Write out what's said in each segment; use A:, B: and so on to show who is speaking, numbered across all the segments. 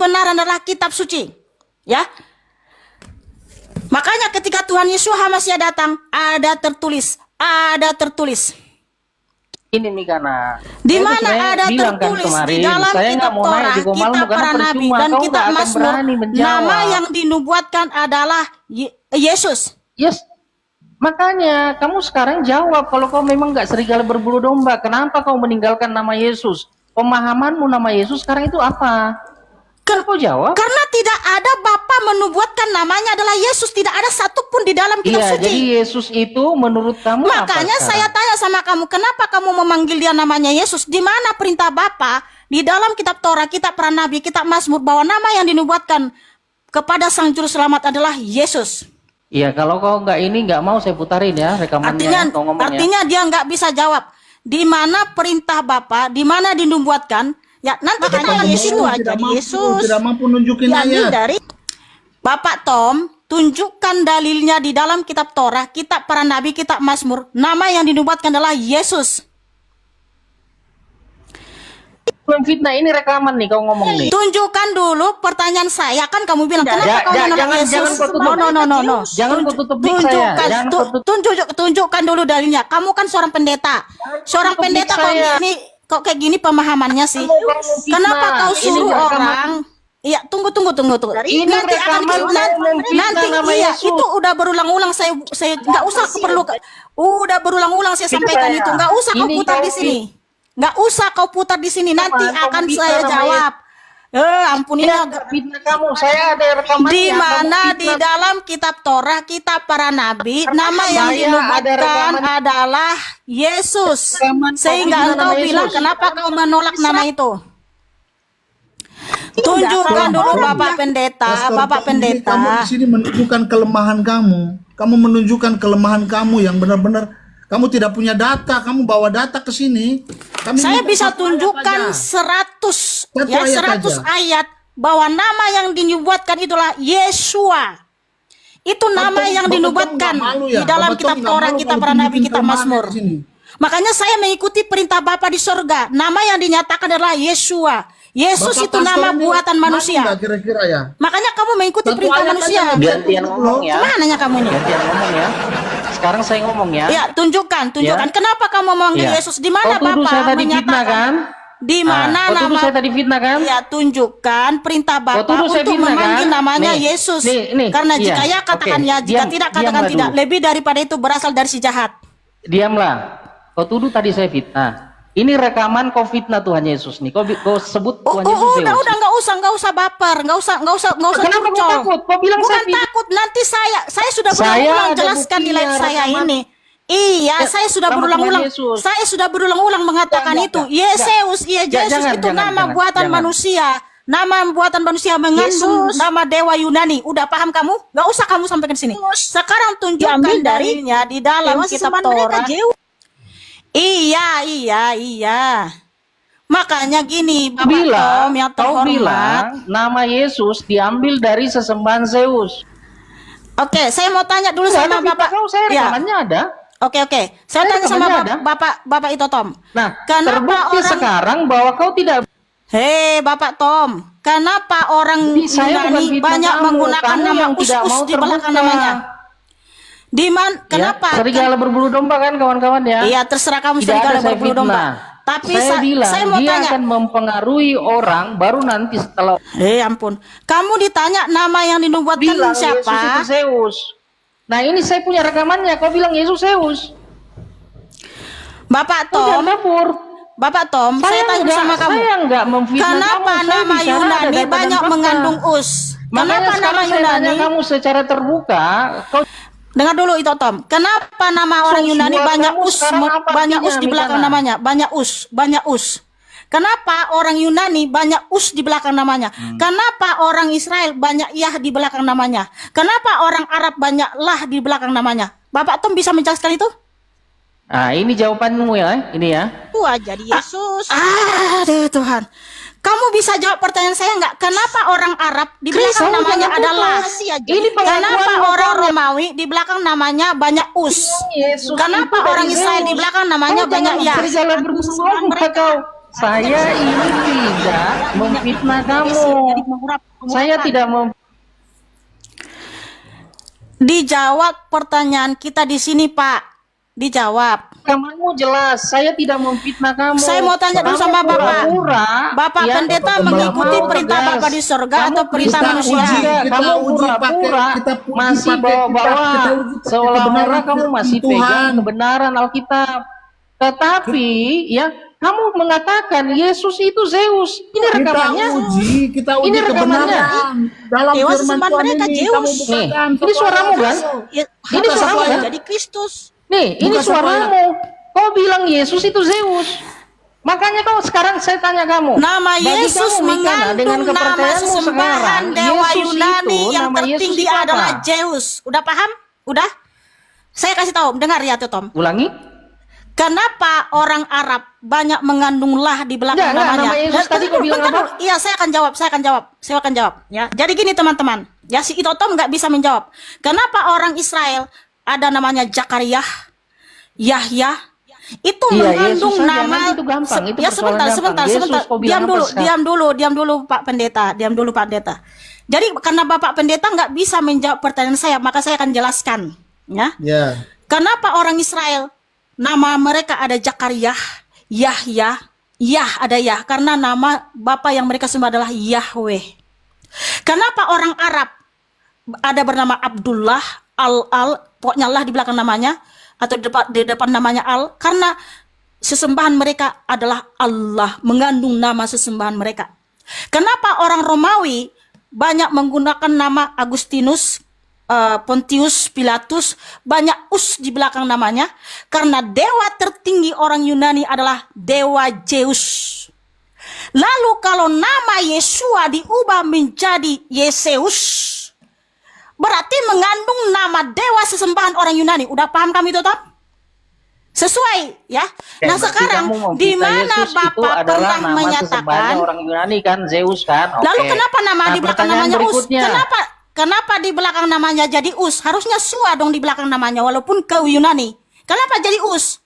A: kebenaran adalah kitab suci. Ya. Makanya ketika Tuhan Yesus Masih datang, ada tertulis.
B: Ini nih karena
A: di mana ada tertulis di dalam kitab Torah, kitab para nabi dan kitab Mazmur, nama yang dinubuatkan adalah Yesus.
B: Yes. Makanya kamu sekarang jawab, kalau kau memang nggak serigala berbulu domba, kenapa kau meninggalkan nama Yesus? Pemahamanmu nama Yesus sekarang itu apa? Kan kau jawab?
A: Karena tidak ada Bapa menubuatkan namanya adalah Yesus, tidak ada satupun di dalam kitab suci.
B: Jadi Yesus itu menurut kamu
A: makanya
B: apa
A: saya tanya sama kamu, kenapa kamu memanggil dia namanya Yesus? Di mana perintah Bapa di dalam kitab Torah, kitab para nabi, kitab Mazmur bahwa nama yang dinubuatkan kepada Sang Juru Selamat adalah Yesus?
B: Iya, kalau kau nggak mau saya putarin ya rekamannya.
A: Artinya dia nggak bisa jawab. Di mana perintah Bapa, di mana dinubuatkan? Ya nanti hanya Yesus itu aja. Yesus
C: tidak mampu nunjukin ayat.
A: Dari Bapak Tom, tunjukkan dalilnya di dalam kitab Torah, kitab para nabi, kitab Mazmur. Nama yang dinubuatkan adalah Yesus.
B: Fitnah ini rekaman nih kau ngomong nih.
A: Tunjukkan dulu pertanyaan saya, kan kamu bilang kenapa kau menolak Yesus? No.
B: Jangan kau tutup saya.
A: Tunjukkan dulu dalilnya. Kamu kan seorang pendeta. Seorang pendeta kok kayak gini pemahamannya sih? Kenapa kau suruh orang? Iya, tunggu.
B: Ini
A: nanti akan iya, itu udah berulang-ulang saya nggak usah perlu. Udah berulang-ulang saya sampaikan itu. Nggak usah kau putar di sini. Nggak usah kau putar di sini. Nanti akan saya jawab. Ampun ini
B: fitnah kamu. Saya ada rekamannya.
A: Di mana di dalam kitab Torah, kitab para nabi, nama yang dinubuatkan adalah Yesus. Sehingga engkau bilang kenapa kau menolak nama itu? Tunjukkan dulu Bapak Pendeta.
C: Kamu di sini menunjukkan kelemahan kamu. Kamu menunjukkan kelemahan kamu yang benar-benar kamu tidak punya data. Kamu bawa data ke sini.
A: Saya bisa tunjukkan 100 ayat bahwa nama yang dinubuatkan itulah Yeshua. Itu nama yang dinubuatkan di dalam kitab Torah, kitab para nabi, kitab Mazmur. Makanya saya mengikuti perintah Bapa di surga. Nama yang dinyatakan adalah Yeshua. Yesus itu nama buatan manusia.
C: Kira-kira ya.
A: Makanya kamu mengikuti perintah manusia.
B: Gantian ngomong ya.
A: Kemananya kamu ini?
B: Gantian ngomong ya. Sekarang saya ngomong ya.
A: Ya, tunjukkan.
B: Ya.
A: Kenapa kamu memanggil Yesus? Di mana Bapak menyatakan? Di mana nama?
B: Saya tadi fitnah kan?
A: Ya, tunjukkan perintah Bapak untuk memanggil namanya Yesus. Karena jika ya katakan ya, jika tidak katakan tidak. Lebih daripada itu berasal dari si jahat.
B: Diamlah. Kau tuduh tadi saya fitnah. Ini rekaman kau fitnah Tuhan Yesus nih. Kau sebut Tuhan Yesus.
A: Udah nggak usah baper, nggak usah.
B: Kenapa kau takut? Kau bilang
A: bukan saya takut. Nanti saya sudah berulang-ulang jelaskan di live saya ini. Iya, saya sudah berulang-ulang. Saya sudah berulang-ulang mengatakan itu. Yesus itu nama buatan manusia. Nama buatan manusia mengandung nama dewa Yunani. Udah paham kamu? Nggak usah kamu sampaikan sini. Sekarang tunjukkan dalilnya di dalam kitab Torah. Iya. Makanya gini, Bapak Tom yang terhormat,
B: nama Yesus diambil dari sesembahan Zeus.
A: Oke, saya mau tanya dulu sama Bapak.
B: Rekamannya ada.
A: Oke. Saya tanya sama Bapak itu Tom.
B: Nah, terbukti sekarang bahwa kau tidak.
A: Hei, Bapak Tom, kenapa orang Yunani banyak menggunakan nama us di belakang namanya? Kenapa?
B: Serigala berbulu domba kan kawan-kawan ya?
A: Iya, terserah kamu serigala berbulu domba. Tapi
B: saya bilang
A: saya mau
B: dia
A: tanya,
B: akan mempengaruhi orang baru nanti setelah.
A: Ampun. Kamu ditanya nama yang dinubuatkan siapa?
B: Yesus itu Zeus. Nah ini saya punya rekamannya. Kau bilang Yesus Zeus.
A: Bapak Tom. Saya tanya sama kamu.
B: Saya enggak memfitnah
A: kenapa
B: kamu.
A: Nama Yunani banyak mengandung us? Kenapa nama Yunani?
B: Kamu secara terbuka.
A: Dengar dulu itu Tom. Kenapa nama orang Yunani banyak us di belakang namanya? Banyak us. Kenapa orang Yunani banyak us di belakang namanya? Kenapa orang Israel banyak yah di belakang namanya? Kenapa orang Arab banyak lah di belakang namanya? Bapak Tom bisa menjelaskan itu?
B: Nah, ini jawabanmu ya, ini ya.
A: Jadi Yesus. Aduh Tuhan. Kamu bisa jawab pertanyaan saya nggak? Kenapa orang Arab di belakang namanya adalah? Kenapa orang Romawi di belakang namanya banyak us? Kenapa orang Israel di belakang namanya banyak ya?
B: Saya ini tidak memfitnah kamu. Saya tidak
A: Dijawab pertanyaan kita di sini, Pak. Dijawab.
B: Kamu jelas, saya tidak memfitnah kamu.
A: Saya mau tanya dulu sama Bapak. Bapak
B: ya,
A: pendeta mengikuti perintah Bapak di surga atau perintah manusia?
B: Kamu pura-pura masih bawa-bawa seolah-olah kamu masih pegang kebenaran Alkitab. Tetapi ya, kamu mengatakan Yesus itu Zeus. Ini rekamannya.
C: Kita uji
B: ini rekamannya.
C: Dalam firman Tuhan
A: mereka
C: ini,
A: Zeus.
B: Nih, ini suaramu kan? Ini suaramu kan?
A: Jadi Kristus.
B: Nih, ini suaramu. Kau bilang Yesus itu Zeus. Makanya kau sekarang saya tanya kamu.
A: Nama Yesus mengandung nama sesembahan dewa Yunani yang tertinggi adalah Zeus. Udah paham? Udah? Saya kasih tahu, dengar ya tuh Tom.
B: Ulangi.
A: Kenapa orang Arab banyak mengandung lah di belakang namanya?
B: Nama Yesus tadi kau bilang apa?
A: Iya, saya akan jawab. Ya, jadi gini teman-teman. Ya, si itu Tom nggak bisa menjawab. Kenapa orang Israel ada namanya Zakaria, Yahya, itu mengandung nama.
B: Itu gampang. Itu
A: ya sebentar. Diam dulu Pak Pendeta. Jadi karena Bapak Pendeta nggak bisa menjawab pertanyaan saya, maka saya akan jelaskan. Ya. Kenapa orang Israel nama mereka ada Zakaria, Yahya, ada Yah, karena nama Bapa yang mereka sembah adalah Yahweh. Kenapa orang Arab ada bernama Abdullah, pokoknya Allah di belakang namanya, atau di depan namanya Al, karena sesembahan mereka adalah Allah, mengandung nama sesembahan mereka. Kenapa orang Romawi banyak menggunakan nama Agustinus, Pontius Pilatus, banyak us di belakang namanya, karena dewa tertinggi orang Yunani adalah dewa Zeus. Lalu kalau nama Yesua diubah menjadi Yeseus, berarti mengandung nama dewa sesembahan orang Yunani. Udah paham kami itu, Tom? Sesuai, ya. Nah sekarang di mana Bapak pernah menyatakan
B: orang Yunani kan Zeus kan?
A: Lalu kenapa nama di belakang namanya Us? Kenapa di belakang namanya jadi Us? Harusnya Sua dong di belakang namanya walaupun ke Yunani. Kenapa jadi Us?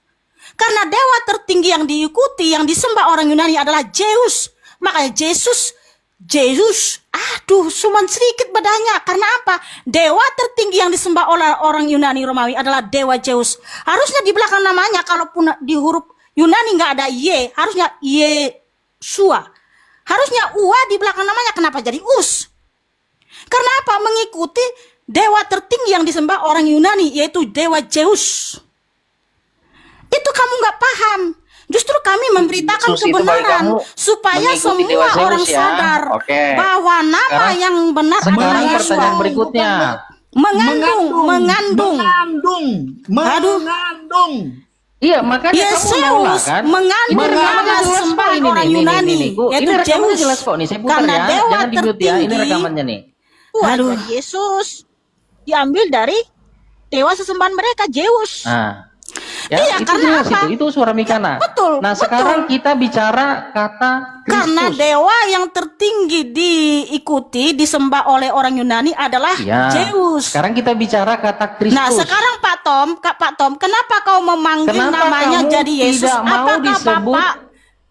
A: Karena dewa tertinggi yang diikuti, yang disembah orang Yunani adalah Zeus. Makanya Zeus, aduh, cuman sedikit bedanya. Karena apa? Dewa tertinggi yang disembah oleh orang Yunani Romawi adalah dewa Zeus. Harusnya di belakang namanya, kalaupun di huruf Yunani nggak ada Y, harusnya Yesua. Harusnya Ua di belakang namanya, kenapa jadi Us? Karena apa? Mengikuti dewa tertinggi yang disembah orang Yunani, yaitu dewa Zeus. Itu kamu nggak paham. Justru kami memberitakan kebenaran supaya semua orang sadar bahwa nama yang benar adalah Yesus.
B: Pertanyaan berikutnya.
A: Mengandung.
B: Iya, makanya
A: Yesus
B: kan?
A: mengandung nama sembahan orang Yunani, yaitu Zeus.
B: Jelas kok nih, saya putar
A: karena
B: ya.
A: dewa
B: Jangan di-mute ya, ini rekamannya nih.
A: Aduh, Yesus diambil dari dewa sesembahan mereka, Zeus.
B: Ya,
A: iya,
B: itu
A: karena
B: jelas
A: apa?
B: Itu suara Mikana.
A: Betul.
B: Nah, sekarang kita bicara kata Kristus.
A: Karena dewa yang tertinggi diikuti, disembah oleh orang Yunani adalah Zeus.
B: Sekarang kita bicara kata Kristus.
A: Nah, sekarang Pak Tom, kenapa kau memanggil namanya jadi Yesus? Apakah Bapak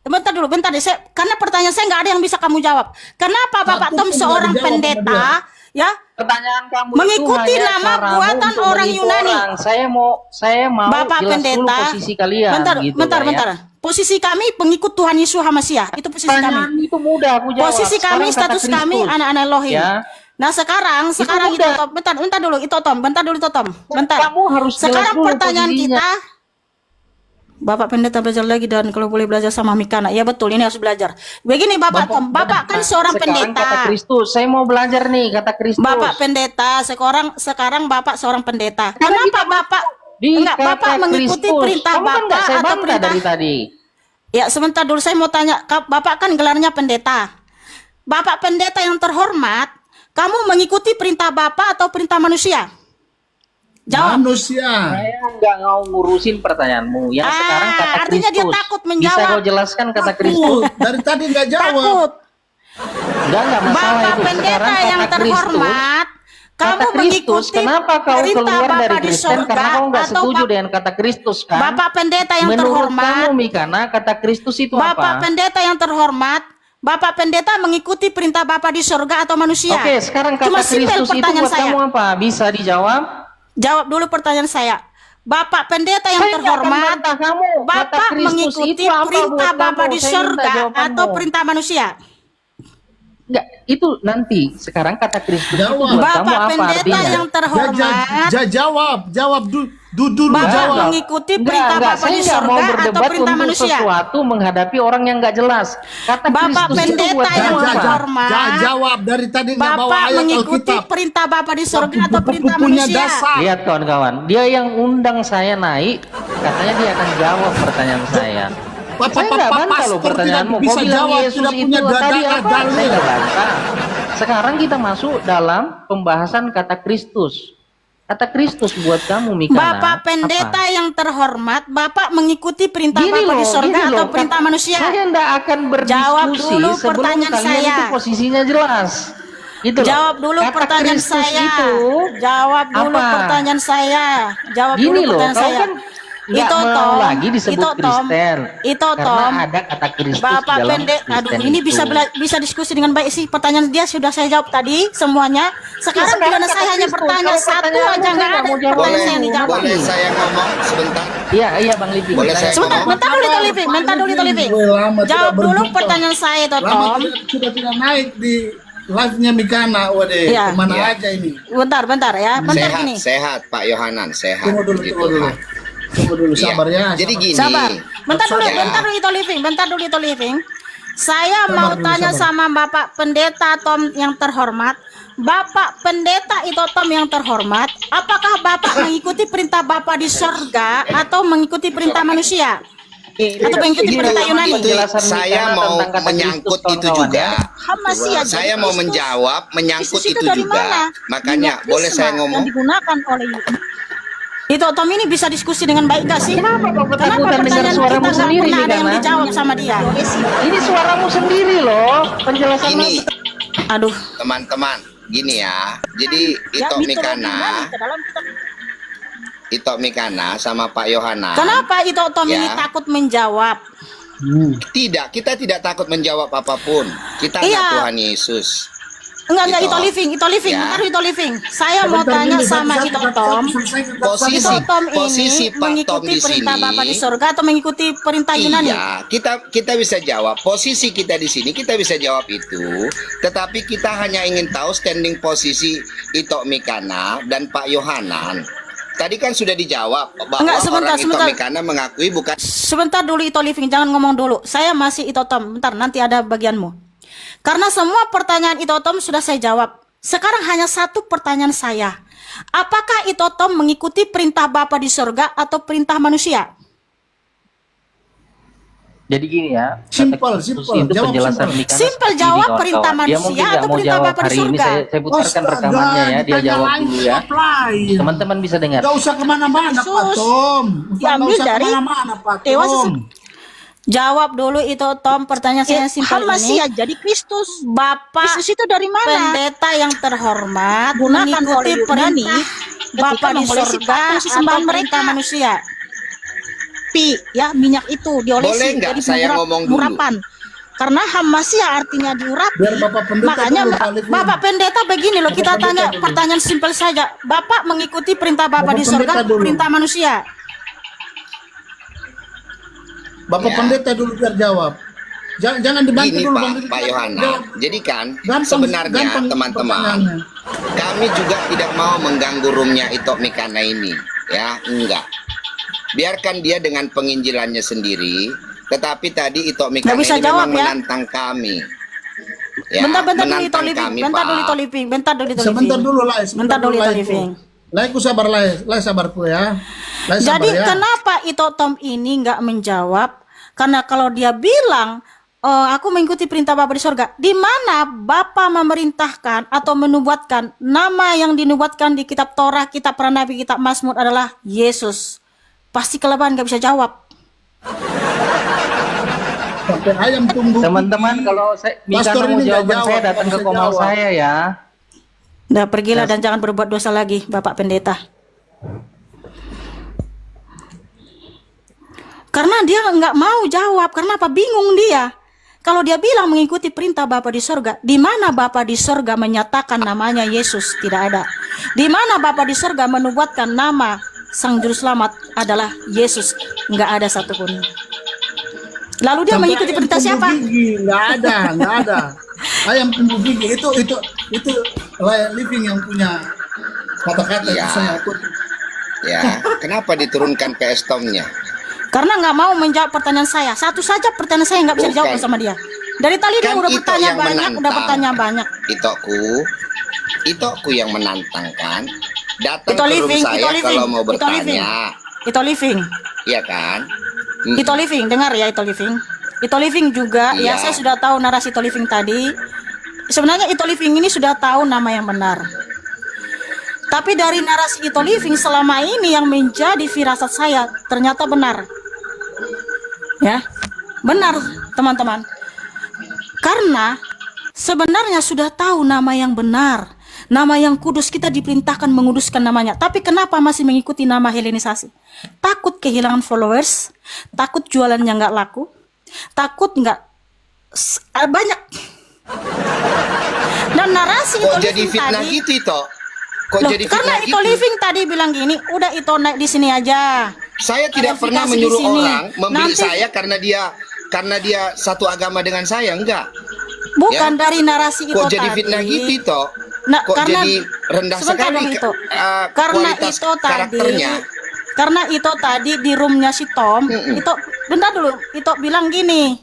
A: bentar deh, karena pertanyaan saya nggak ada yang bisa kamu jawab. Kenapa Bapak Tom seorang pendeta, ya?
B: Pertanyaan kamu
A: mengikuti
B: itu
A: nama buatan orang Yunani.
B: Saya mau
A: Bapak
B: jelas
A: pendeta,
B: dulu posisi kalian.
A: Bentar. Posisi kami pengikut Tuhan Yesus Hamasiah. Itu posisi kami.
B: Itu mudah aku jawab.
A: Posisi kami, status kami anak-anak Elohim. Ya. Nah sekarang itu Tom, bentar dulu itu Tom. Bentar.
B: Kamu harus
A: sekarang pertanyaan kita. Bapak pendeta belajar lagi, dan kalau boleh belajar sama Mikana. Ya betul, ini harus belajar. Begini Bapak Tom, Bapak kan seorang pendeta.
B: Kata Kristus, saya mau belajar nih kata Kristus.
A: Bapak pendeta, sekarang Bapak seorang pendeta. Kenapa Bapak Bapak mengikuti perintah Bapak atau perintah
B: dari tadi?
A: Ya sebentar dulu, saya mau tanya, Bapak kan gelarnya pendeta. Bapak pendeta yang terhormat, kamu mengikuti perintah Bapak atau perintah manusia? Jawab.
C: Manusia.
B: Saya nggak mau ngurusin pertanyaanmu. Yang sekarang kata
A: artinya
B: Kristus.
A: Dia takut menjawab.
B: Bisa kau jelaskan kata Kristus?
C: Dari tadi nggak jawab.
A: Takut.
B: Enggak masalah.
A: Bapak
B: itu.
A: pendeta yang terhormat,
B: kata Kristus, kenapa kau keluar dari Kristen? Karena kau nggak setuju dengan kata Kristus, kan?
A: Bapak pendeta yang
B: menurut
A: terhormat,
B: kamu, Mikana, kata Kristus itu apa?
A: Bapak pendeta yang terhormat, Bapak pendeta mengikuti perintah Bapak di surga atau manusia?
B: Oke, sekarang kata
A: Cuma
B: Kristus itu buat kamu apa? Bisa dijawab?
A: Jawab dulu pertanyaan saya. Bapak pendeta yang terhormat, Bapak mengikuti perintah Bapak di surga atau perintah manusia?
B: Enggak, itu nanti. Sekarang kata Kristus itu buat
A: Bapak
B: kamu apa
A: pendeta
B: artinya?
A: yang terhormat,
C: Jawab dulu
A: Bapak
C: jawab.
A: mengikuti perintah Bapak di surga atau perintah manusia?
B: Sesuatu menghadapi orang yang nggak jelas. Kata
A: Bapak
B: Kristus itu buat
A: pendeta yang
B: kamu apa?
A: terhormat,
C: Jawab dari tadi nggak bawa
A: Bapak
C: ayat
A: mengikuti
C: Alkitab.
A: perintah Bapak di surga atau perintah
C: Punya
A: manusia?
C: dasar.
B: Lihat kawan-kawan, dia yang undang saya naik, katanya dia akan jawab pertanyaan saya. Saya nggak bantah loh pertanyaanmu. Kau bilang Yesus itu tadi apa? Saya nggak bantah. Sekarang kita masuk dalam pembahasan kata Kristus. Kata Kristus buat kamu, Mikana.
A: Bapak pendeta
B: apa?
A: yang terhormat, Bapak mengikuti perintah
B: Gini
A: Bapak di
B: loh,
A: surga
B: gini
A: atau
B: loh,
A: perintah manusia?
B: Saya nggak akan
A: Jawab
B: berdiskusi
A: dulu
B: sebelum
A: pertanyaan
B: kalian
A: saya.
B: itu posisinya jelas. Gitu loh.
A: Jawab dulu
B: Kata
A: pertanyaan
B: Kristus
A: saya.
B: Itu,
A: Jawab dulu
B: apa?
A: pertanyaan saya. Jawab
B: Gini
A: dulu
B: loh,
A: pertanyaan
B: kau
A: saya.
B: kan nggak mau lagi disebut Kristen. Karena ada kata Kristus
A: Bapak
B: dalam
A: pendeta, aduh
B: Kristen
A: ini
B: itu.
A: bisa diskusi dengan baik sih. Pertanyaan dia sudah saya jawab tadi semuanya. Sekarang
B: sekarang
A: bila
B: kata
A: saya hanya
B: Kristus,
A: bertanya
B: kalau
A: satu
B: pertanyaan
A: aja nggak ada
B: mau jawab.
A: pertanyaan saya yang dijawab.
D: Boleh saya ngomong sebentar?
B: Iya Bang Living.
D: Boleh saya
A: Sebentar,
D: ngomong?
A: bentar dulu itu Living, bentar dulu itu Living. Jawab dulu pertanyaan saya itu
C: Lama
A: Tom.
C: sudah tidak naik di live-nya Mikana. Waduh,
A: Iya.
C: kemana
D: Iya.
C: aja ini?
A: Bentar ya, bentar
D: Sehat,
A: gini.
D: sehat Pak Yohanan, sehat.
C: Tunggu dulu,
D: Puji
C: tunggu dulu.
D: Tuhan.
C: Tunggu dulu,
D: Iya.
C: sabar ya.
D: Jadi gini.
A: Sabar. Bentar dulu,
D: Ya.
A: bentar dulu itu Living. Saya mau
C: dulu,
A: tanya
C: sabar.
A: sama Bapak Pendeta Tom yang terhormat. Bapak Pendeta itu Tom yang terhormat, apakah Bapak mengikuti perintah Bapak di surga atau mengikuti perintah manusia? Atau mengikuti perintah Yunani?
D: Itu saya mau menyangkut itu juga.
A: Hamasia,
D: Saya
A: jadi
D: mau
A: Kristus.
D: menjawab menyangkut
A: Kristus
D: itu
A: dari
D: juga.
A: mana?
D: Makanya
A: Minyak
D: boleh
A: Krisma
D: saya
A: yang
D: ngomong?
A: digunakan oleh itu Tom ini bisa diskusi dengan baik gak sih?
B: Kenapa kau
A: Kenapa
B: ketakutan dengar
A: pertanyaan
B: suaramu
A: kita nggak
B: sendiri,
A: pernah ada yang
B: Mikana?
A: dijawab sama dia?
B: Ini suaramu sendiri loh. Penjelasanmu.
D: Ini
A: Aduh.
D: teman-teman, gini ya. Jadi Ito Mikana, Ito Mikana sama Pak Yohanan.
A: Kenapa itu Tom
D: Ya.
A: ini takut menjawab?
D: Tidak, kita tidak takut menjawab apapun. Kita
A: Iya.
D: anak Tuhan Yesus.
A: Enggak
D: Ito.
A: itu living.
D: Ya.
A: Bentar itu living. Saya mau tanya sama itu Tom.
D: Posisi
A: Itu Tom
D: posisi
A: ini
D: Pak Tom
A: mengikuti
D: di
A: perintah
D: sini.
A: Bapak di surga atau mengikuti perintah Yunani?
D: Iya, kita bisa jawab. Posisi kita di sini kita bisa jawab itu. Tetapi kita hanya ingin tahu standing posisi Ito Mikana dan Pak Yohanan. Tadi kan sudah dijawab bahwa
A: Enggak, sebentar,
D: orang Ito
A: sebentar.
D: Mikana mengakui bukan.
A: Sebentar dulu itu living, jangan ngomong dulu. Saya masih itu Tom. Bentar, nanti ada bagianmu. Karena semua pertanyaan itu Tom sudah saya jawab. Sekarang hanya satu pertanyaan saya. Apakah itu Tom mengikuti perintah Bapa di surga atau perintah manusia?
B: Jadi gini ya,
C: Simple,
B: kata Kristus
C: simple.
B: itu
C: Jawab
B: penjelasan
C: simple.
B: Mikana
A: Simple,
B: seperti ini,
A: jawab
B: kawan-kawan.
A: perintah
B: Dia
A: manusia
B: mungkin nggak
A: atau
B: mau
A: perintah
B: jawab
A: Bapa di
B: hari ini.
A: surga?
B: Saya putarkan rekamannya ya, dia jawab dulu ya. Teman-teman bisa dengar.
C: Gak usah kemana-mana Pak
A: Yesus.
C: Tom.
A: Diambil
C: Gak usah
A: dari
C: kemana-mana Pak
A: Dewa
C: Tom.
A: Jawab dulu itu Tom, pertanyaan saya simpel ini.
E: Jadi Kristus.
A: Bapak
E: Kristus itu dari mana?
A: pendeta yang terhormat
E: Gunakan
A: mengikuti
E: oleh Yunani
A: perintah Bapa
E: ketika
A: di
E: mengolesi
A: surga
E: patung
A: atau
E: sesembahan
A: perintah
E: mereka.
A: manusia?
E: Ya minyak itu diolesi
D: Boleh nggak
E: jadi
D: saya ngomong dulu?
E: urapan. Karena hamasia artinya diurap.
C: Biar Bapak Pendeta
A: Makanya
C: dulu, Pak Living.
A: Bapak pendeta begini loh, kita
C: Bapak
A: tanya
C: pendeta dulu.
A: pertanyaan simpel saja. Bapak mengikuti perintah Bapa
C: Bapak
A: di surga
C: pendeta
A: atau
C: dulu.
A: perintah manusia?
C: Bapak
D: Ya.
C: Pendeta dulu biar jawab. Jangan dibantu
D: Gini
C: dulu
D: Pak,
C: Pendeta.
D: Pak Yohanan.
C: Jawab.
D: Jadi kan
C: Gampang-
D: sebenarnya
C: gampang
D: teman-teman,
C: pertanyaannya.
D: kami juga tidak mau mengganggu roomnya Ito Mikana ini, ya enggak. Biarkan dia dengan penginjilannya sendiri. Tetapi tadi Ito Mikana
A: Nggak bisa
D: ini
A: jawab
D: memang
A: ya.
D: menantang kami. Ya,
A: Bentar dulu itu
D: menantang
A: living,
D: kami,
A: bentar
D: Pak.
A: dulu itu living, bentar dulu itu living.
C: Sebentar dulu lah.
A: Bentar dulu itu living.
C: Laiku sabar lah sabarku ya. Lai
A: Jadi
C: sabar ya.
A: kenapa itu Tom ini nggak menjawab? Karena kalau dia bilang aku mengikuti perintah Bapa di surga, di mana Bapa memerintahkan atau menubuatkan nama yang dinubuatkan di kitab Torah, kitab para nabi, kitab Mazmur adalah Yesus. Pasti kelebihan nggak bisa jawab.
C: Sampai ayam tunggu.
B: Teman-teman, kalau saya
C: Pastor
B: Mikana mau
C: ini nggak
B: jawaban
C: jawab,
B: saya datang
C: nggak
B: ke
C: bisa
B: komal
C: jawab.
B: saya ya.
A: Udah pergilah dan jangan berbuat dosa lagi, Bapak Pendeta. Karena dia nggak mau jawab, karena apa? Bingung dia. Kalau dia bilang mengikuti perintah Bapa di sorga, di mana Bapa di sorga menyatakan namanya Yesus? Tidak ada. Di mana Bapa di sorga menubuatkan nama Sang Juru Selamat adalah Yesus? Nggak ada satupun. Lalu dia
C: Sampai
A: mengikuti
C: ayam
A: perintah
C: tumbuh
A: siapa?
C: gigi, nggak ada. Ayam tumbuh gigi itu layak living yang punya kata-kata
D: Ya.
C: itu saya ikut.
D: Ya, kenapa diturunkan PS-Tom-nya?
A: Karena nggak mau menjawab pertanyaan saya. Satu saja pertanyaan saya nggak bisa
D: Bukan.
A: dijawab sama dia. Dari tadi dia
D: Kan
A: udah
D: itu
A: bertanya
D: yang
A: banyak, udah
D: menantang.
A: bertanya banyak.
D: Itoku yang menantang kan. Datang
A: Itu
D: ke room
A: living,
D: saya
A: itu living,
D: kalau mau
A: itu living.
D: bertanya.
A: Itu living.
D: Iya kan?
A: Itu living, dengar ya, itu living. Itu living juga, ya
D: Iya.
A: saya sudah tahu narasi itu living tadi. Sebenarnya itu living ini sudah tahu nama yang benar. Tapi dari narasi itu living selama ini yang menjadi firasat saya ternyata benar. Ya, benar teman-teman. Karena sebenarnya sudah tahu nama yang benar, nama yang kudus, kita diperintahkan menguduskan namanya. Tapi kenapa masih mengikuti nama Helenisasi? Takut kehilangan followers, takut jualannya nggak laku, takut nggak banyak. Dan narasi
D: Kok
A: itu
D: jadi
A: living
D: fitnah
A: tadi,
D: gitu itu? Kok
A: loh,
D: jadi
A: karena
D: fitnah
A: itu
D: gitu?
A: living tadi bilang gini, udah itu naik di sini aja.
D: Saya tidak
A: Klarifikasi
D: pernah
A: di
D: menyuruh
A: sini.
D: orang membeli
A: Nanti-
D: saya karena dia satu agama dengan saya, enggak.
A: Bukan
D: Ya.
A: dari narasi itu
D: Kok jadi
A: tadi.
D: fitnah gitu itu?
A: Nah,
D: Kok
A: karena
D: jadi rendah
A: sebentar
D: sekali
A: dong itu. Karena
D: kualitas
A: itu tadi,
D: karakternya?
A: karena itu tadi di roomnya si Tom, itu bentar dulu, itu bilang gini.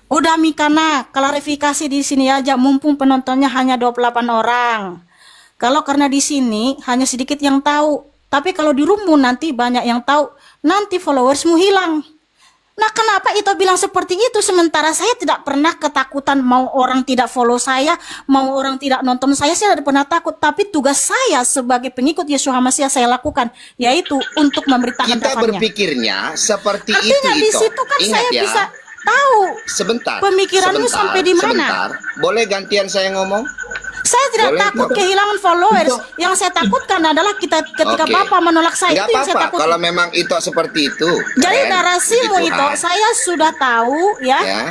A: Udah Mikana, klarifikasi di sini aja, mumpung penontonnya hanya 28 orang. Kalau karena di sini hanya sedikit yang tahu, tapi kalau di roommu nanti banyak yang tahu, nanti followersmu hilang. Nah, kenapa itu bilang seperti itu sementara saya tidak pernah ketakutan mau orang tidak follow saya, mau orang tidak nonton saya tidak pernah takut. Tapi tugas saya sebagai pengikut Yeshua Masiah saya lakukan, yaitu untuk memberitakan
D: Kita
A: kabarnya.
D: berpikirnya seperti
A: Artinya di
D: itu.
A: situ kan
D: Ingat
A: saya
D: ya,
A: bisa tahu
D: sebentar.
A: pemikiranmu
D: sebentar,
A: sampai di mana.
D: Sebentar. Boleh gantian saya ngomong?
A: Saya tidak
D: Boleh,
A: takut
D: Dok.
A: kehilangan followers.
C: Dok.
A: Yang saya takutkan adalah ketika
D: Oke.
A: Bapak menolak saya,
D: Nggak
A: itu yang saya
D: apa-apa
A: takut.
D: kalau memang itu seperti itu.
A: Jadi
D: Keren.
A: narasimu
D: Puji
A: itu
D: Tuhan.
A: saya sudah tahu ya.
D: Ya.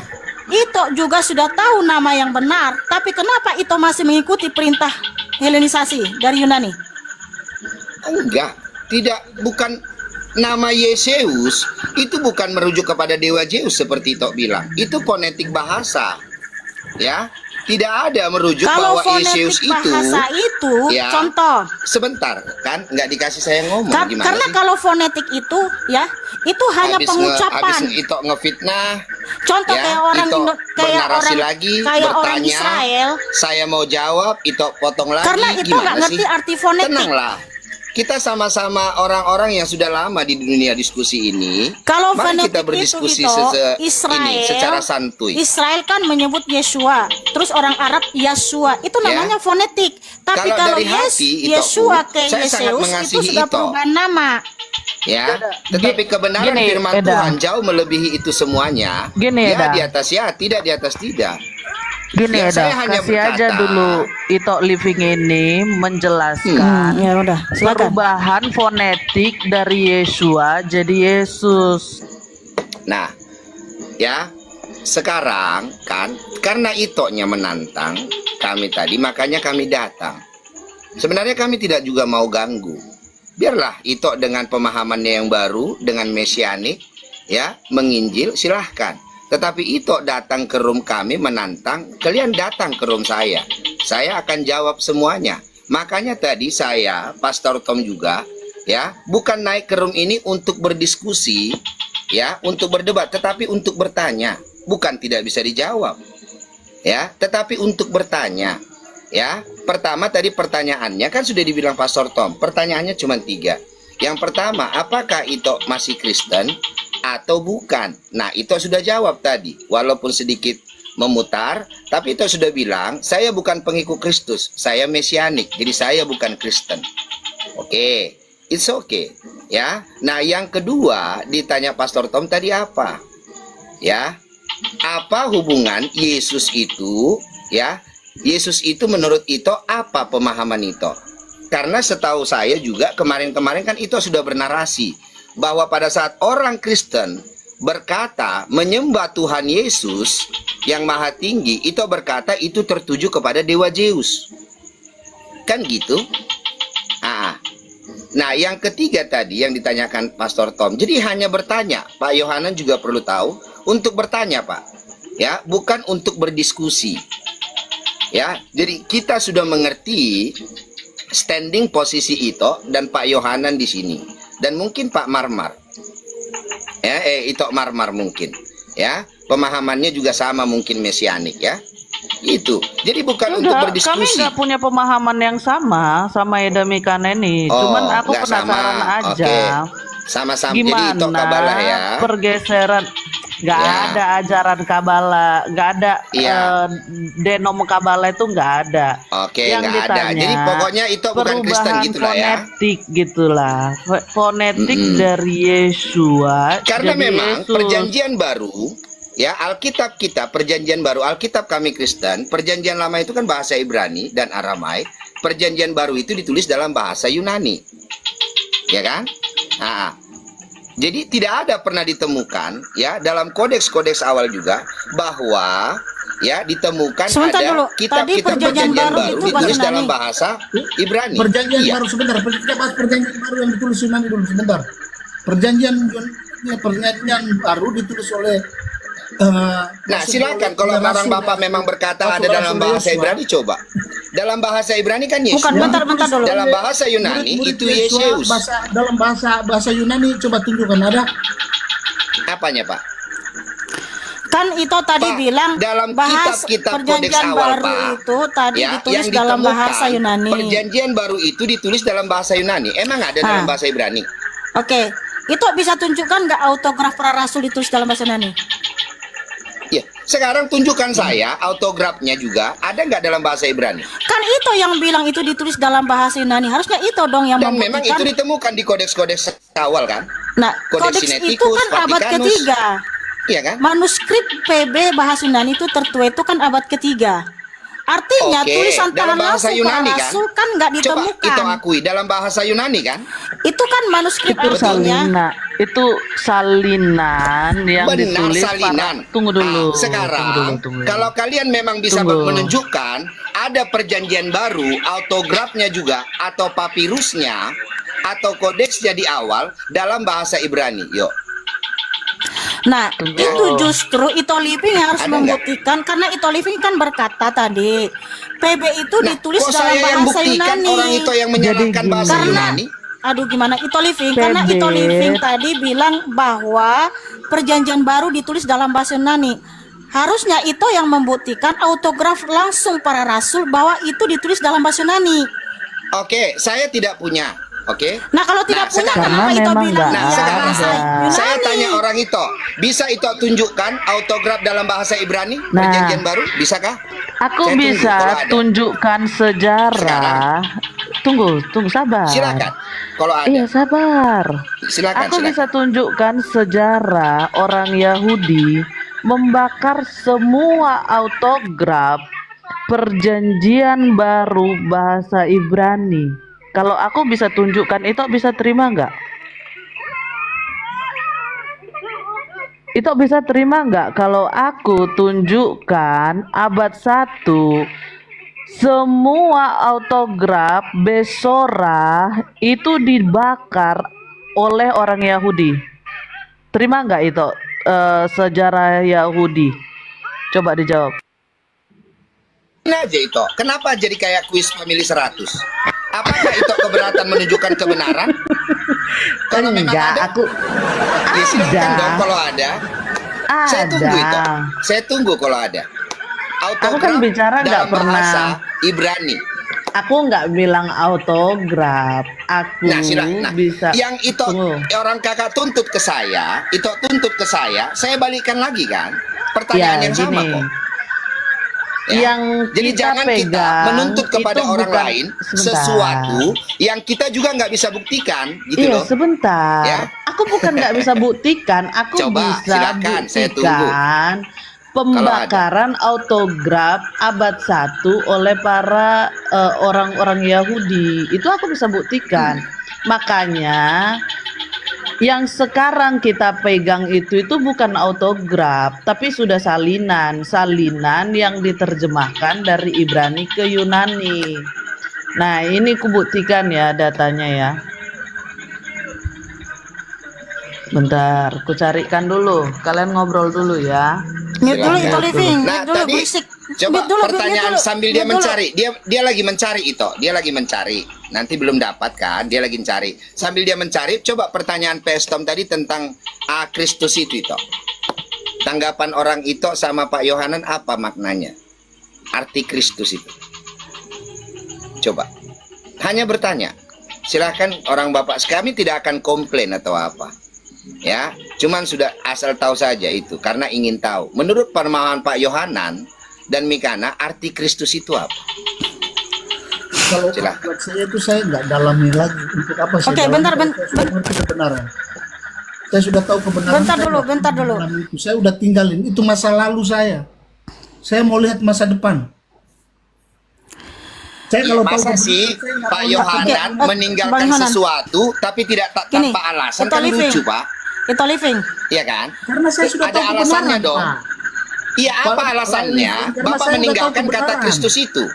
A: Itu juga sudah tahu nama yang benar, tapi kenapa itu masih mengikuti perintah Helenisasi dari Yunani?
D: Enggak, bukan nama Yesus itu bukan merujuk kepada dewa Zeus seperti Tok bilang. Itu fonetik bahasa. Ya, tidak ada merujuk
A: Kalau
D: bahwa Yesus
A: fonetik bahasa itu,
D: ya,
A: contoh.
D: Sebentar, kan nggak dikasih saya ngomong gimana
A: Karena
D: sih?
A: kalau fonetik itu ya, itu hanya pengucapan.
D: Habis itu ngefitnah,
A: Contoh
D: ya,
A: kayak orang
D: itu
A: kayak
D: bernarasi
A: orang
D: lagi,
A: kayak orang
D: bertanya,
A: Israel.
D: saya mau jawab, itu potong lagi.
A: Karena itu
D: gimana
A: nggak ngerti
D: sih?
A: arti fonetik.
D: Tenanglah. Kita sama-sama orang-orang yang sudah lama di dunia diskusi ini.
A: Kalau
D: Mari
A: fonetik
D: kita berdiskusi
A: itu Israel,
D: ini secara santuy.
A: Israel kan menyebut Yeshua, terus orang Arab Yeshua, itu namanya fonetik. Tapi
D: Kalau
A: kalau
D: dari hati, itu,
A: Yeshua ke
D: saya sangat
A: Yesus
D: mengasihi
A: itu sudah
D: itu.
A: perubahan nama.
D: Ya, tetapi kebenaran
B: Gini,
D: firman
B: Eda.
D: Tuhan jauh melebihi itu semuanya.
B: Gini,
D: ya
B: Eda.
D: di atas ya, tidak di atas tidak.
B: Gini
D: Ya,
B: Eda,
D: saya hanya
B: kasih aja
D: berkata-
B: dulu Ito Living ini menjelaskan
A: Ya udah, silakan.
B: perubahan fonetik dari Yeshua jadi Yesus.
D: Nah, ya sekarang kan karena Itonya menantang kami tadi, makanya kami datang. Sebenarnya kami tidak juga mau ganggu. Biarlah Ito dengan pemahamannya yang baru, dengan mesianik, ya menginjil, silahkan. Tetapi Ito datang ke room kami menantang, kalian datang ke room saya. Saya akan jawab semuanya. Makanya tadi saya, Pastor Tom juga, ya, bukan naik ke room ini untuk berdiskusi, ya, untuk berdebat, tetapi untuk bertanya. Bukan tidak bisa dijawab, ya, tetapi untuk bertanya. Ya, pertama tadi pertanyaannya kan sudah dibilang Pastor Tom. Pertanyaannya cuma 3. Yang pertama, apakah Ito masih Kristen atau bukan? Nah, Ito sudah jawab tadi, walaupun sedikit memutar, tapi Ito sudah bilang, saya bukan pengikut Kristus, saya mesianik, jadi saya bukan Kristen. Oke, it's okay, ya. Nah, yang kedua ditanya Pastor Tom tadi apa? Ya, apa hubungan Yesus itu, ya, Yesus itu menurut Ito apa pemahaman Ito? Karena setahu saya juga kemarin-kemarin kan Ito sudah bernarasi bahwa pada saat orang Kristen berkata menyembah Tuhan Yesus yang maha tinggi, Ito berkata itu tertuju kepada Dewa Zeus. Kan gitu? Nah, yang ketiga tadi yang ditanyakan Pastor Tom. Jadi hanya bertanya, Pak Yohanan juga perlu tahu untuk bertanya, Pak. Ya, bukan untuk berdiskusi. Ya, jadi kita sudah mengerti standing posisi Ito dan Pak Yohanan di sini. Dan mungkin Pak Marmar. Ya, Ito Marmar mungkin. Ya, pemahamannya juga sama mungkin mesianik ya. Itu. Jadi bukan untuk berdiskusi.
B: Kami nggak punya pemahaman yang sama Eda Mikana ini. Cuman aku penasaran aja.
D: Sama-sama.
B: Gimana
D: Jadi Ito Kabbalah ya.
B: Pergeseran. Nggak ada ajaran Kabbalah, nggak ada denom Kabbalah itu nggak ada.
D: Yang nggak ada. Jadi pokoknya itu bukan Kristen gitulah ya.
B: Fonetik gitulah, fonetik dari Yesua.
D: Karena memang perjanjian baru, ya Alkitab kita, perjanjian baru, Alkitab kami Kristen, perjanjian lama itu kan bahasa Ibrani dan Aramaik, perjanjian baru itu ditulis dalam bahasa Yunani, ya kan? Jadi tidak ada pernah ditemukan ya dalam kodeks-kodeks awal juga bahwa ya ditemukan
A: sebentar
D: ada
A: dulu.
D: kitab-kitab perjanjian baru ditulis dalam bahasa Ibrani.
C: Perjanjian baru sebentar, kita bahas perjanjian baru yang ditulis Yunani dulu sebentar. Perjanjian baru ditulis oleh
D: nah silakan kalau orang Bapak memang berkata ada dalam bahasa Ibrani, coba. Dalam bahasa Ibrani kan Yesus.
A: Bukan, bentar dulu.
D: Dalam bahasa Yunani itu Yesus.
C: Dalam bahasa Yunani coba tunjukkan ada.
D: Apanya, Pak?
A: Kan itu tadi
D: Pak,
A: bilang
D: dalam
A: bahas
D: kitab-kitab kodeks
A: perjanjian
D: awal,
A: baru
D: Pak,
A: itu tadi
D: ya,
A: ditulis
D: yang
A: dalam
D: ditemukan,
A: bahasa Yunani.
D: Perjanjian baru itu ditulis dalam bahasa Yunani. Emang ada dalam bahasa Ibrani?
A: Oke, itu bisa tunjukkan nggak autograf para rasul ditulis dalam bahasa Yunani?
D: Ya, sekarang tunjukkan saya autografnya juga ada nggak dalam bahasa Ibrani?
A: Kan itu yang bilang itu ditulis dalam bahasa Yunani. Harusnya itu dong yang
D: Dan memang
A: membuktikan.
D: itu ditemukan di kodeks-kodeks awal kan?
A: Nah, kodeks
D: Sinaiticus,
A: itu kan abad
D: Vatikanus.
A: ketiga.
D: Iya kan?
A: Manuskrip PB bahasa Yunani itu tertua itu kan abad ketiga. Artinya tulisan
D: dalam
A: tangan
D: bahasa
A: langsung
D: Yunani
A: para rasul kan nggak
D: Coba
A: ditemukan.
D: itu akui dalam bahasa Yunani kan?
A: Itu kan manuskrip
B: itu
A: artinya.
B: itu salinan yang
D: Benar,
B: ditulis
D: salinan.
B: Tunggu dulu.
D: Sekarang
B: tunggu.
D: kalau kalian memang bisa menunjukkan ada perjanjian baru, autografnya juga atau papirusnya atau kodeksnya di awal dalam bahasa Ibrani, yuk.
A: Nah, itu justru Ito Living yang harus
D: Ada
A: membuktikan karena Ito Living kan berkata tadi PB itu ditulis
D: kok
A: dalam
D: saya yang
A: bahasa
D: buktikan,
A: Yunani.
D: orang itu yang menyalahkan bahasa Yunani?
A: Aduh gimana Ito Living? Karena Ito Living tadi bilang bahwa perjanjian baru ditulis dalam bahasa Yunani. Harusnya itu yang membuktikan autograf langsung para rasul bahwa itu ditulis dalam bahasa Yunani.
D: Oke, saya tidak punya. Oke.
A: Nah kalau tidak punya
B: sekarang
A: kenapa Ito
B: memang
A: bilang
B: nggak
A: iya
D: sekarang
A: bahasa Yunani?
D: saya tanya orang itu, bisa itu tunjukkan autograf dalam bahasa Ibrani perjanjian baru? Bisakah?
B: Aku
D: Saya tunggu
B: bisa
D: kalau ada.
B: tunjukkan sejarah.
D: Sekarang?
B: Tunggu sabar.
D: Silakan. Kalau ada.
B: Iya sabar.
D: Silakan.
B: Aku bisa tunjukkan sejarah orang Yahudi membakar semua autograf perjanjian baru bahasa Ibrani. Kalau aku bisa tunjukkan itu bisa terima nggak? Itu bisa terima nggak kalau aku tunjukkan abad 1 semua autograf Besora itu dibakar oleh orang Yahudi? Terima nggak itu sejarah Yahudi? Coba dijawab.
D: Ini aja itu. Kenapa jadi kayak kuis family 100? Apakah itu keberatan menunjukkan kebenaran? Kalau memang ada, ya silakan dong kalau ada. Saya tunggu itu. Saya tunggu kalau ada. Autograf
B: aku kan bicara nggak pernah
D: bahasa Ibrani.
B: Aku nggak bilang autograf. Aku bisa.
D: Yang itu orang kakak tuntut ke saya, saya balikan lagi kan? Pertanyaan yang sama kok. Ya. Jadi jangan kita menuntut kepada orang lain sesuatu yang kita juga nggak bisa buktikan, gitu loh.
B: Sebentar. Ya. Aku bukan nggak bisa buktikan, aku
D: coba,
B: bisa
D: silakan,
B: buktikan pembakaran autograf abad 1 oleh para orang-orang Yahudi. Itu aku bisa buktikan. Makanya yang sekarang kita pegang itu bukan autograf, tapi sudah salinan yang diterjemahkan dari Ibrani ke Yunani. Nah, ini kubuktikan ya datanya ya. Bentar, ku carikan dulu. Kalian ngobrol dulu ya.
A: Mute dulu itu living.
D: Nah,
A: Mute dulu
D: tadi
A: berisik.
D: coba
A: Mute dulu,
D: pertanyaan
A: mute dulu,
D: sambil dia
A: mute dulu.
D: mencari. Dia lagi mencari itu. Dia lagi mencari. Nanti belum dapat kan? Dia lagi mencari. Sambil dia mencari, coba pertanyaan PS Tom tadi tentang Kristus itu. Tanggapan orang itu sama Pak Yohanan apa maknanya? Arti Kristus itu. Coba. Hanya bertanya. Silahkan orang Bapak. Kami tidak akan komplain atau apa. Ya, cuman sudah asal tahu saja itu karena ingin tahu. Menurut pemahaman Pak Yohanan dan Mikana, arti Kristus itu apa?
C: Kalau buat saya itu saya nggak dalami lagi untuk apa saya.
A: Oke, bentar.
C: Saya mengerti kebenaran. Saya sudah tahu kebenaran.
A: Bentar dulu.
C: Itu saya udah tinggalin. Itu masa lalu saya. Saya mau lihat masa depan. Saya kalau
D: masa sih Pak Yohanan meninggalkan sesuatu tapi tidak tanpa alasan kan lucu Pak.
A: Itu living.
D: Iya kan?
C: Karena saya sudah
D: ada
C: tahu
D: alasannya dong. Iya apa alasannya? Bapak
C: saya
D: meninggalkan kata Kristus itu.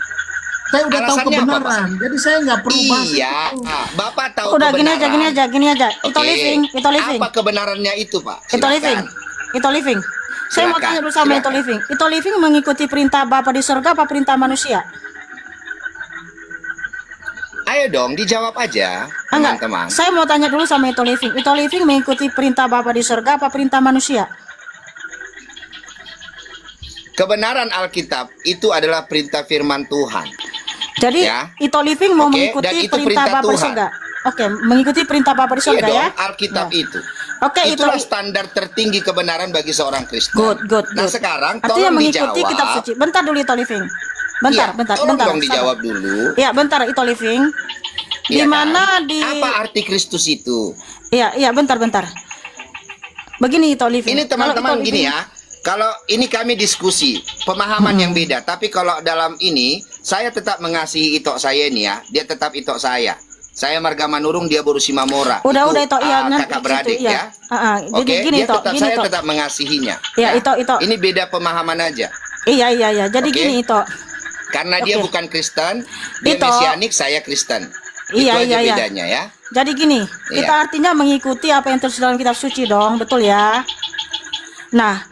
C: Saya udah tahu
D: Alasannya apa,
C: kebenaran.
D: Pak?
C: Jadi saya nggak perlu bahas
D: Iya,
C: itu.
D: Bapak tahu
A: Udah
D: kebenaran.
A: gini aja. Itu
D: Oke.
A: living.
D: Apa kebenarannya itu Pak?
A: Itu living. Itu living. Saya mau tanya dulu sama itu living. Itu living mengikuti perintah Bapa di surga apa perintah manusia?
D: Ayo dong, dijawab aja,
A: Enggak,
D: teman-teman.
A: saya mau tanya dulu sama itu living. Itu living mengikuti perintah Bapa di surga apa perintah manusia?
D: Kebenaran Alkitab itu adalah perintah firman Tuhan.
A: Jadi
D: Ya.
A: itu living mau
D: Oke, dan
A: mengikuti
D: itu
A: perintah
D: perintah
A: Bapa di
D: Tuhan.
A: surga. Oke, mengikuti perintah Bapa di
D: Iya
A: surga
D: dong,
A: ya.
D: Alkitab
A: Ya.
D: itu.
A: Oke,
D: Itulah standar tertinggi kebenaran bagi seorang Kristen.
A: Good.
D: Nah sekarang
A: Artinya
D: tolong
A: mengikuti
D: dijawab.
A: kitab suci. Bentar dulu itu living. Bentar.
D: Tolong dong
A: sabar.
D: dijawab dulu.
A: Ya, bentar itu living. Di
D: Iya
A: mana
D: kan?
A: di
D: Apa arti Kristus itu?
A: Iya, bentar. Begini itu living.
D: Ini teman-teman gini ya. Kalau ini kami diskusi pemahaman yang beda, tapi kalau dalam ini saya tetap mengasihi itok saya ini ya. Dia tetap itok saya. Saya Marga Manurung, dia Boru Simamora.
A: Udah itu iya nanti
D: kakak beradik
A: itu,
D: ya.
A: Jadi
D: Oke,
A: gini
D: dia tetap
A: gini
D: saya
A: toh.
D: tetap mengasihinya.
A: Ya, itu.
D: Ini beda pemahaman aja.
A: Iya. Jadi
D: Oke.
A: gini itu.
D: Karena dia
A: Oke.
D: bukan Kristen, dia
A: Itu.
D: Mesianik, saya Kristen.
A: Iya,
D: Itu aja
A: iya.
D: bedanya ya.
A: Jadi gini, kita
D: Iya.
A: artinya mengikuti apa yang tertulis dalam kitab suci dong, betul ya? Nah,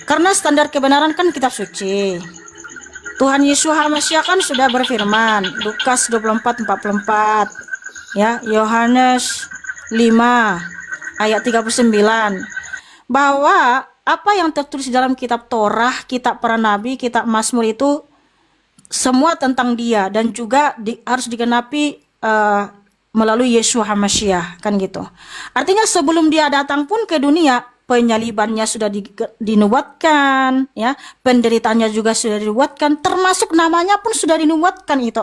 A: karena standar kebenaran kan kitab suci. Tuhan Yesus HaMasyiah kan sudah berfirman, Lukas 24:44, ya, Yohanes 5 ayat 39, bahwa apa yang tertulis dalam kitab Torah, kitab para nabi, kitab Mazmur itu semua tentang dia dan juga harus digenapi melalui Yesus HaMasyiah, kan gitu. Artinya sebelum dia datang pun ke dunia, penyalibannya sudah dinubuatkan, ya, penderitaannya juga sudah dinubuatkan, termasuk namanya pun sudah dinubuatkan itu.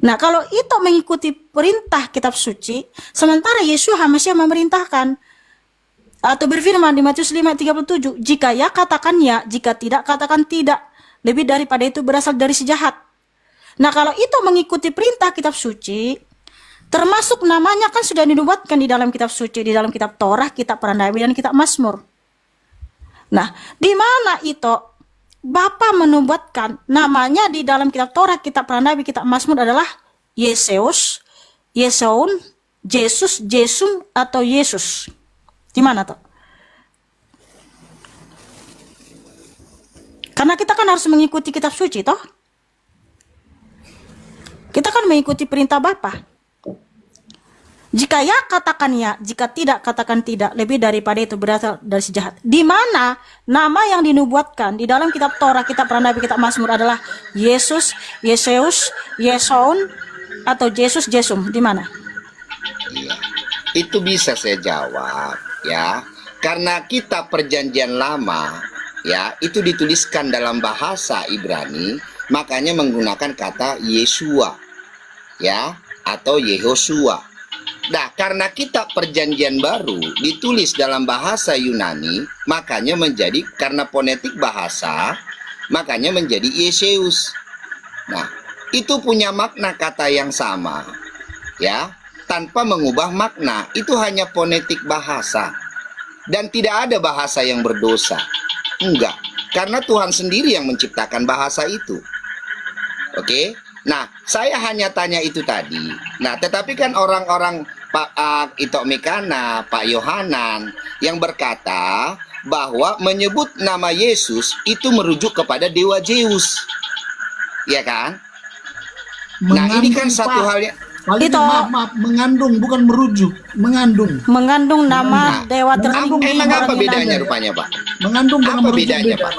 A: Nah, kalau itu mengikuti perintah kitab suci, sementara Yesus HaMasyiah memerintahkan atau berfirman di Matius 5:37, jika ya katakan ya, jika tidak katakan tidak. Lebih daripada itu berasal dari si jahat. Nah, kalau itu mengikuti perintah kitab suci, termasuk namanya kan sudah dinubuatkan di dalam kitab suci, di dalam kitab Torah, kitab para nabi dan kitab Mazmur. Nah, di mana itu Bapa menubuatkan namanya di dalam kitab Torah, kitab para nabi, kitab Mazmur adalah Yesus, Yesaun, Jesus, Jesum atau Yesus. Di mana tuh? Karena kita kan harus mengikuti kitab suci toh. Kita kan mengikuti perintah Bapa. Jika ya katakan ya, jika tidak katakan tidak, lebih daripada itu berasal dari si jahat. Di mana nama yang dinubuatkan di dalam kitab Torah, kitab para nabi, kitab Mazmur adalah Yesus, Yeseus, Yesaun atau Jesus, Jesum. Di mana?
D: Iya. Itu bisa saya jawab ya. Karena kitab perjanjian lama ya, itu dituliskan dalam bahasa Ibrani, makanya menggunakan kata Yeshua ya atau Yehosua. Nah, karena kitab Perjanjian Baru ditulis dalam bahasa Yunani, makanya menjadi, karena fonetik bahasa, makanya menjadi Yeseus. Nah, itu punya makna kata yang sama, ya, tanpa mengubah makna. Itu hanya fonetik bahasa, dan tidak ada bahasa yang berdosa. Enggak, karena Tuhan sendiri yang menciptakan bahasa itu. Oke, nah, saya hanya tanya itu tadi. Nah, tetapi kan orang-orang Pak Ito Mikana, Pak Yohanan yang berkata bahwa menyebut nama Yesus itu merujuk kepada Dewa Zeus, ya kan? Nah, ini kan satu hal yang
C: itu maaf, mengandung bukan merujuk, mengandung
A: nama dewa tertinggi.
D: Emang apa bedanya rupanya, Pak?
C: Mengandung
D: apa bedanya, Pak?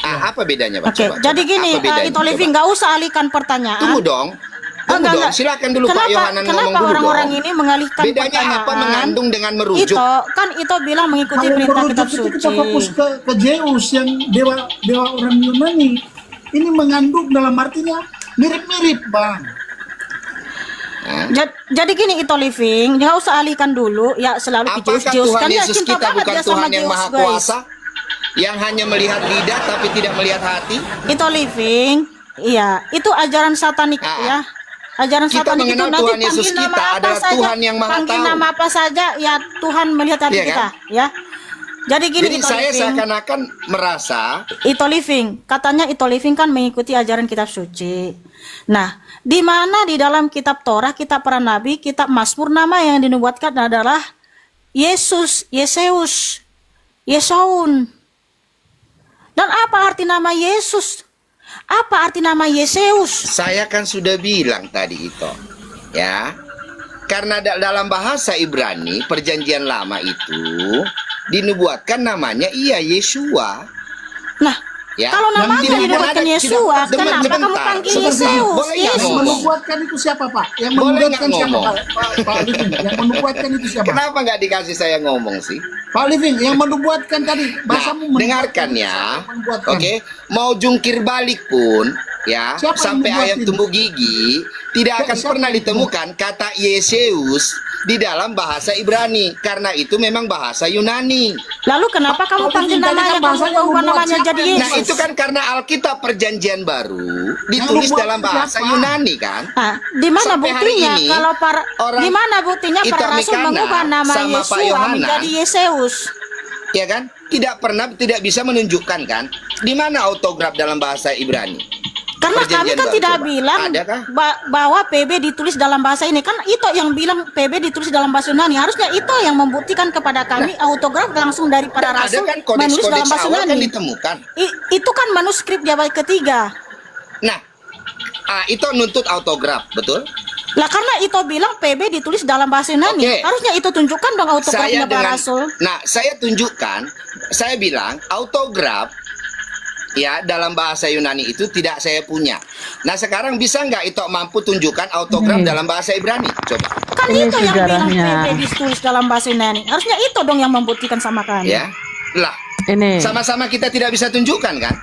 D: Apa bedanya, Pak?
A: Oke, jadi gini, Ito Living, nggak usah alihkan pertanyaan.
D: Tunggu dong, silakan dulu Pak Yohanan ngomong dulu.
A: Kenapa orang-orang ini mengalihkan
D: bedanya
A: pertanyaan?
D: Apa mengandung dengan merujuk?
A: Ito bilang mengikuti perintah kitab suci.
C: Kita fokus ke Zeus yang dewa orang Yunani. Ini mengandung dalam artinya mirip-mirip, Bang.
A: Jadi gini, Ito Living, nggak usah alihkan dulu ya, selalu
D: apakah
A: Zeus
D: Tuhan
A: kan dia
D: Yesus
A: cinta
D: kita
A: banget
D: bukan
A: dia
D: Tuhan
A: sama
D: yang
A: Zeus,
D: maha
A: guys.
D: kuasa, yang hanya melihat lidah tapi tidak melihat hati?
A: Ito Living, iya, itu ajaran satanik ya. Ajaran
D: kita
A: satanik itu
D: mengenal
A: nanti
D: Tuhan Yesus
A: panggil nama
D: kita
A: apa
D: adalah
A: saja,
D: Tuhan yang maha
A: panggil
D: tahu.
A: nama apa saja ya, Tuhan melihat hati
D: Iya,
A: kita,
D: kan?
A: ya. Jadi gini,
D: Jadi
A: Ito
D: saya
A: Living,
D: seakan-akan merasa
A: Ito Living, katanya Ito Living kan mengikuti ajaran kitab suci. Nah, di mana di dalam kitab Torah, kitab para nabi, kitab Mazmur, nama yang dinubuatkan adalah Yesus, Yeseus, Yesaun. Dan apa arti nama Yesus? Apa arti nama Yeseus?
D: saya kan sudah bilang tadi itu, ya. Karena dalam bahasa Ibrani Perjanjian Lama itu dinubuatkan namanya Yeshua.
A: Nah,
D: Ya,
A: kalau namanya dinubuatkan Yeshua, kenapa
D: sebentar,
A: kamu panggil
D: sebentar.
A: Yesus?
D: Boleh nggak
C: Yang
A: Yesus.
D: ngomong?
C: menubuatkan itu siapa, Pak? Yang
D: Boleh
C: menubuatkan
D: nggak
C: siapa,
D: ngomong?
C: Pak Living? Yang menubuatkan itu siapa?
D: Kenapa nggak dikasih saya ngomong sih?
C: Pak Living, yang menubuatkan tadi bahasamu
D: Nah, dengarkan ya.
C: menubuatkan.
D: Oke, mau jungkir balik pun ya,
C: Siapa yang
D: sampai
C: membuat
D: ayam
C: ini?
D: tumbuh gigi tidak akan
C: Siapa
D: pernah
C: yang
D: ditemukan kata Yeseus di dalam bahasa Ibrani, karena itu memang bahasa Yunani.
A: Lalu kenapa kamu
C: Kalau
A: panggil
C: Living tadi
A: namanya,
C: kan bahasanya
A: kamu ubah
C: membuat
A: namanya
C: siapa
A: jadi
C: yang-
D: Nah,
A: Yesus?
D: itu kan karena Alkitab Perjanjian Baru ditulis
C: membuat
D: dalam bahasa
C: siapa?
D: Yunani kan?
A: Nah, di mana
D: Sampai hari
A: buktinya
D: ini,
A: kalau para
D: orang
A: di mana buktinya
D: Ito
A: para rasul
D: Mikana
A: mengubah nama
D: sama Pak
A: Yeshua
D: Yohanan,
A: menjadi Yeseus?
D: Ya kan? Tidak bisa menunjukkan kan di mana autograf dalam bahasa Ibrani.
A: Karena kami
D: Perjanjian
A: kan
D: Baru,
A: tidak
D: coba.
A: bilang
D: Adakah?
A: bahwa PB ditulis dalam bahasa ini. Kan itu yang bilang PB ditulis dalam bahasa Yunani. Harusnya itu yang membuktikan kepada kami autograf langsung dari para
D: Ada
A: rasul
D: kan
A: menulis dalam
D: kodeks-kodeks
A: bahasa
D: awal kan
A: Yunani.
D: ditemukan.
A: Itu kan manuskrip abad ketiga.
D: Nah, itu nuntut autograf, betul?
A: Lah karena itu bilang PB ditulis dalam bahasa Yunani.
D: Oke.
A: Harusnya itu tunjukkan dong autografnya para rasul.
D: Nah, saya tunjukkan, saya bilang autograf ya dalam bahasa Yunani itu tidak saya punya. Nah, sekarang bisa nggak Ito mampu tunjukkan autograf dalam bahasa Ibrani? Coba.
A: Kan
B: Ini
A: itu yang bilang
B: sejarahnya.
A: PB ditulis dalam bahasa Yunani. Harusnya itu dong yang membuktikan sama kami.
D: Ya. Lah,
B: Ini
D: sama-sama kita tidak bisa tunjukkan kan?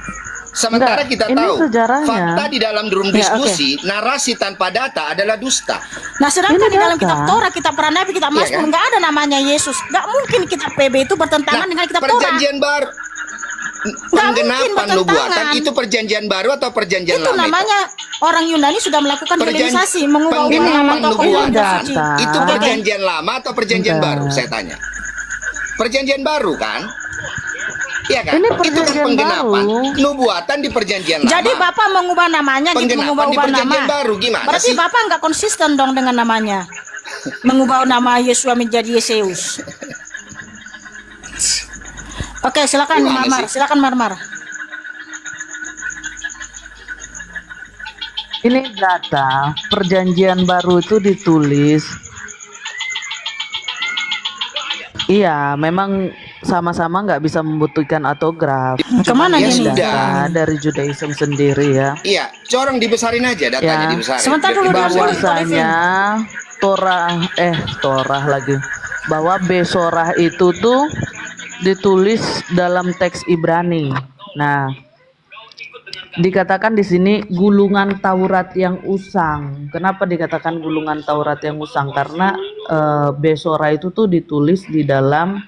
D: Sementara
B: Enggak,
D: kita
B: ini
D: tahu
B: sejarahnya.
D: fakta di dalam room
B: Ya,
D: diskusi, narasi tanpa data adalah dusta.
A: Nah, sedangkan
B: Ini
A: di dalam
B: data.
A: kitab Torah, kitab para nabi, kitab
D: Iya
A: Mazmur
D: kan?
A: nggak ada namanya Yesus. Nggak mungkin kitab PB itu bertentangan dengan kitab Torah.
D: Perjanjian baru,
A: mungkin
D: penggenapan
A: bertentangan.
D: nubuatan itu perjanjian baru atau perjanjian
A: Itu
D: lama?
A: namanya orang Yunani sudah melakukan helenisasi, mengubah-ubah
D: penggenapan
A: nama tokoh
D: nubuatan
A: kitab suci.
D: itu
B: Oke.
D: perjanjian lama atau perjanjian
B: Enggak.
D: baru? Saya tanya. Perjanjian baru kan? Iya kan?
B: Ini
D: Itu kan
B: perjanjian
D: penggenapan
B: baru.
D: nubuatan di perjanjian lama.
A: Jadi Bapak mengubah namanya gitu,
D: Penggenapan
A: mengubah-ubah
D: di
A: nama.
D: perjanjian baru, gimana
A: Berarti
D: sih?
A: Bapak nggak konsisten dong dengan namanya. Mengubah nama Yeshua menjadi Yeseus. Oke, silakan
D: Gimana
A: Marmar,
D: sih?
A: silakan Marmar.
B: Ini data perjanjian baru itu ditulis. Iya, memang sama-sama nggak bisa membutuhkan autograf.
A: Kemana
D: ya
A: gini?
D: sudah.
B: Data dari Judaism sendiri ya.
D: Iya, corong dibesarin aja datanya
B: Ya.
D: dibesarin.
A: Sebentar dulu,
D: Biar kita-
B: Bahwasanya Torah lagi, bahwa Besorah itu tuh ditulis dalam teks Ibrani. Nah, Dikatakan di sini gulungan Taurat yang usang. Kenapa dikatakan gulungan Taurat yang usang? Karena Besora itu tuh ditulis di dalam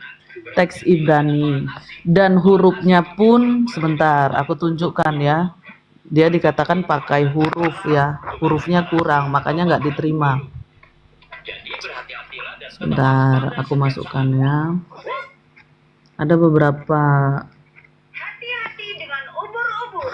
B: teks Ibrani dan hurufnya pun, sebentar aku tunjukkan ya, dia dikatakan pakai huruf ya, hurufnya kurang makanya nggak diterima. Sebentar aku masukkan ya, ada beberapa. Hati-hati dengan ubur-ubur.